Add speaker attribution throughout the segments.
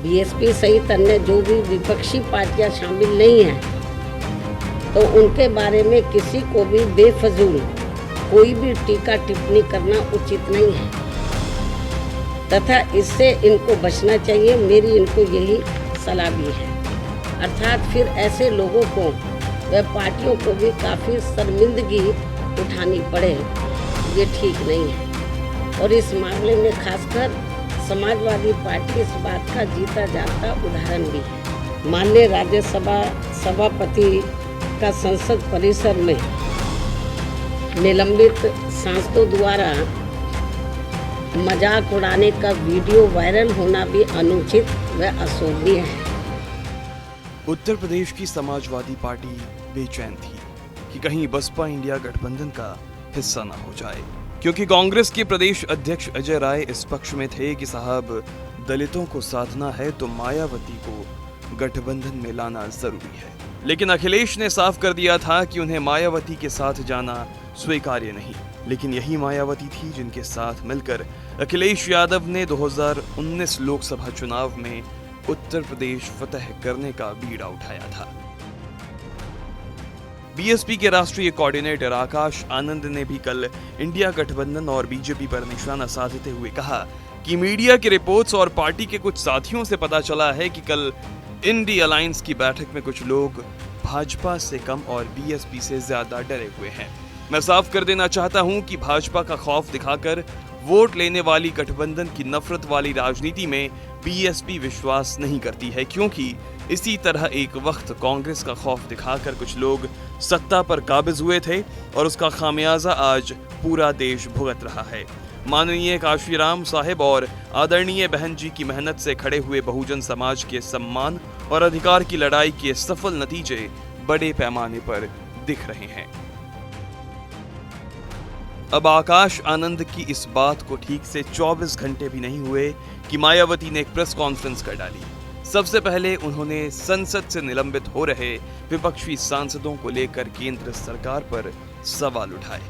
Speaker 1: BSP सहित अन्य जो भी विपक्षी पार्टियां शामिल नहीं हैं, तो उनके बारे में किसी को भी बेफजूल कोई भी टीका टिप्पणी करना उचित नहीं है तथा इससे इनको बचना चाहिए। मेरी इनको यही सलाह भी है। अर्थात फिर ऐसे लोगों को व पार्टियों को भी काफ़ी शर्मिंदगी उठानी पड़े, ये ठीक नहीं है। और इस मामले में खासकर समाजवादी पार्टी इस बात का जीता जागता उदाहरण भी है। माननीय राज्यसभा सभापति का संसद परिसर में निलंबित सांसदों द्वारा मजाक उड़ाने का वीडियो वायरल होना भी अनुचित व अशोभनीय है।
Speaker 2: उत्तर प्रदेश की समाजवादी पार्टी बेचैन थी कि कहीं बसपा इंडिया गठबंधन का हिस्सा न हो जाए, क्योंकि कांग्रेस के प्रदेश अध्यक्ष अजय राय इस पक्ष में थे कि साहब दलितों को साधना है तो मायावती को गठबंधन में लाना जरूरी है। लेकिन अखिलेश ने साफ कर दिया था कि उन्हें मायावती के साथ जाना स्वीकार्य नहीं। लेकिन यही मायावती थी जिनके साथ मिलकर अखिलेश यादव ने 2019 लोकसभा चुनाव में उत्तर प्रदेश फतह करने का बीड़ा उठाया था। बीएसपी के राष्ट्रीय कोऑर्डिनेटर आकाश आनंद ने भी कल इंडिया गठबंधन और बीजेपी पर निशाना साधते हुए कहा कि मीडिया की रिपोर्ट्स और पार्टी के कुछ साथियों से पता चला है कि कल इंडी अलायंस की बैठक में कुछ लोग भाजपा से कम और बीएसपी से ज्यादा डरे हुए हैं। मैं साफ कर देना चाहता हूं कि भाजपा का खौफ दिखाकर वोट लेने वाली गठबंधन की नफरत वाली राजनीति में बीएसपी विश्वास नहीं करती है, क्योंकि इसी तरह एक वक्त कांग्रेस का खौफ दिखाकर कुछ लोग सत्ता पर काबिज हुए थे और उसका खामियाजा आज पूरा देश भुगत रहा है। माननीय काशीराम साहिब और आदरणीय बहन जी की मेहनत से खड़े हुए बहुजन समाज के सम्मान और अधिकार की लड़ाई के सफल नतीजे बड़े पैमाने पर दिख रहे हैं। अब आकाश आनंद की इस बात को ठीक से 24 घंटे भी नहीं हुए कि मायावती ने एक प्रेस कॉन्फ्रेंस कर डाली। सबसे पहले उन्होंने संसद से निलंबित हो रहे विपक्षी सांसदों को लेकर केंद्र सरकार पर सवाल उठाए।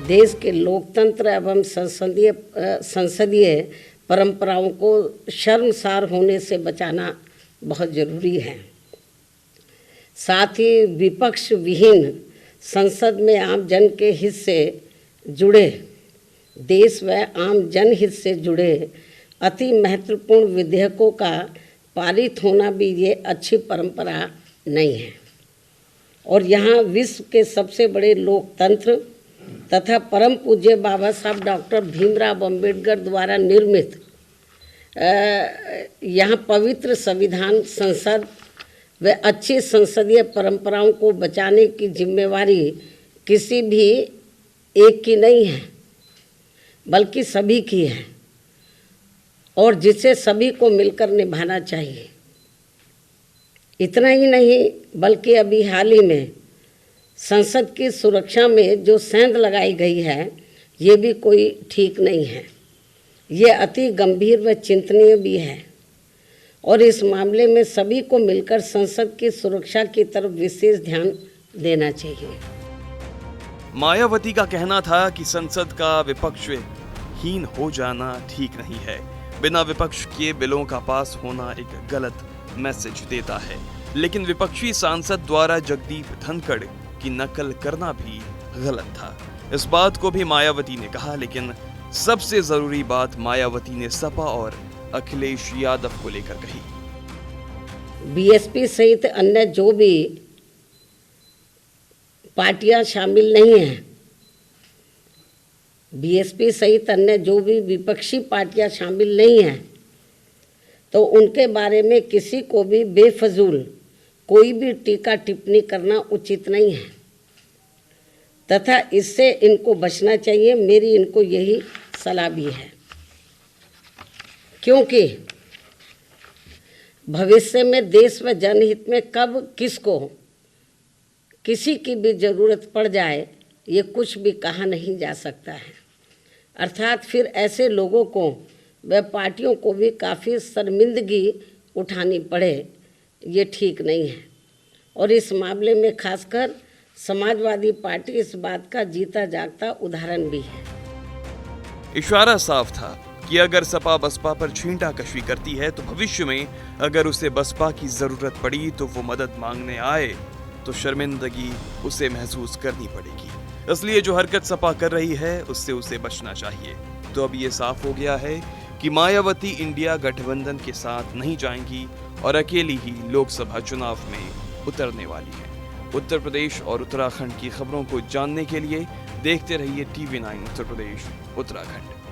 Speaker 1: देश के लोकतंत्र एवं संसदीय परंपराओं को शर्मसार होने से बचाना बहुत जरूरी है। साथ ही विपक्ष विहीन संसद में आम जन के हित से जुड़े, देश व आम जनहित से जुड़े अति महत्वपूर्ण विधेयकों का पारित होना भी ये अच्छी परंपरा नहीं है। और यहाँ विश्व के सबसे बड़े लोकतंत्र तथा परम पूज्य बाबा साहब डॉक्टर भीमराव अंबेडकर द्वारा निर्मित यहाँ पवित्र संविधान संसद व अच्छी संसदीय परंपराओं को बचाने की जिम्मेवारी किसी भी एक की नहीं है, बल्कि सभी की है और जिसे सभी को मिलकर निभाना चाहिए। इतना ही नहीं, बल्कि अभी हाल ही में संसद की सुरक्षा में जो सेंध लगाई गई है, ये भी कोई ठीक नहीं है। ये अति गंभीर व चिंतनीय भी है और इस मामले में सभी को मिलकर संसद की सुरक्षा की तरफ विशेष ध्यान देना चाहिए।
Speaker 2: मायावती का कहना था कि संसद का विपक्ष हीन हो जाना ठीक नहीं है। बिना विपक्ष के बिलों का पास होना एक गलत मैसेज देता है। लेकिन विपक्षी सांसद द्वारा जगदीप धनखड़ की नकल करना भी गलत था। इस बात को भी मायावती ने कहा, लेकिन सबसे जरूरी बात मायावती ने सपा और अखिलेश यादव को लेकर कही।
Speaker 1: बीएसपी सहित अन्य जो भी पार्टियां शामिल नहीं हैं, बीएसपी सहित अन्य जो भी विपक्षी पार्टियां शामिल नहीं हैं, तो उनके बारे में किसी को भी बेफजूल कोई भी टीका टिप्पणी करना उचित नहीं है तथा इससे इनको बचना चाहिए। मेरी इनको यही सलाह भी है, क्योंकि भविष्य में देश व जनहित में कब किसको किसी की भी ज़रूरत पड़ जाए, ये कुछ भी कहा नहीं जा सकता है। अर्थात फिर ऐसे लोगों को व पार्टियों को भी काफ़ी शर्मिंदगी उठानी पड़े, ये ठीक नहीं है। और इस मामले में खासकर समाजवादी पार्टी इस बात का जीता जागता उदाहरण भी है।
Speaker 2: इशारा साफ था, कि अगर सपा बसपा पर छींटाकशी करती है तो भविष्य में अगर उसे बसपा की जरूरत पड़ी तो वो मदद मांगने आए तो शर्मिंदगी उसे महसूस करनी पड़ेगी। इसलिए जो हरकत सपा कर रही है उससे उसे बचना चाहिए। तो अब ये साफ हो गया है कि मायावती इंडिया गठबंधन के साथ नहीं जाएंगी और अकेली ही लोकसभा चुनाव में उतरने वाली है। उत्तर प्रदेश और उत्तराखंड की खबरों को जानने के लिए देखते रहिए TV9 उत्तर प्रदेश उत्तराखंड।